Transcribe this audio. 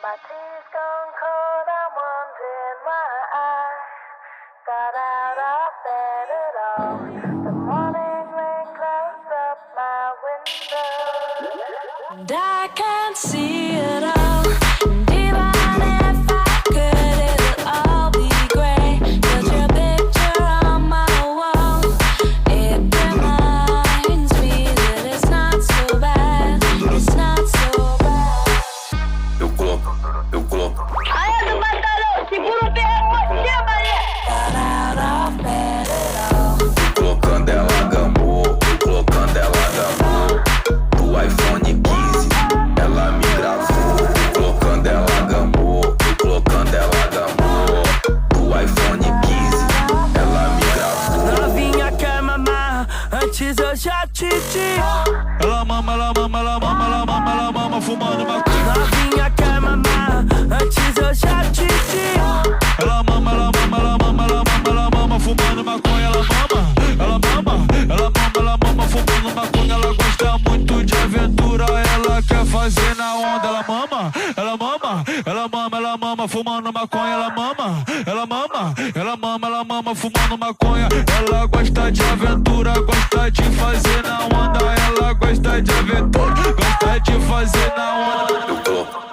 My tea's gone cold, I'm wondering why I got out of bed at all. The morning rain clouds up my window, and I can't see it all. And even if I could, it'll all be grey. 'Cause your picture on my wall, it reminds me that it's not so bad. It's not so bad. Eu coloco. Aí do batalhão, segura o terreno, você, Maria. Got out of bed at all. Colocando ela gamou, colocando ela gamou. Do iPhone 15, ela me gravou. Colocando ela gamou, colocando ela gamou. Do iPhone 15, ela me gravou. Novinha quer mamar, antes eu já te disse. Ela mama, ela mama, ela mama, ela mama, ela mama, fumando maconha. Novinha quer mamar, antes eu já te disse. Ela mama, ela mama, ela mama, ela mama, ela mama, fumando maconha. Ela mama, ela mama, ela mama, ela mama, fumando maconha. Ela gosta muito de aventura, ela quer fazer na onda. Ela mama, ela mama, ela mama, ela mama, fumando maconha. Ela mama, ela mama, ela mama, ela mama, fumando maconha. Ela gosta de aventura, gosta de fazer na onda. Ela gosta de aventura, gosta de fazer na onda. Eu coloco.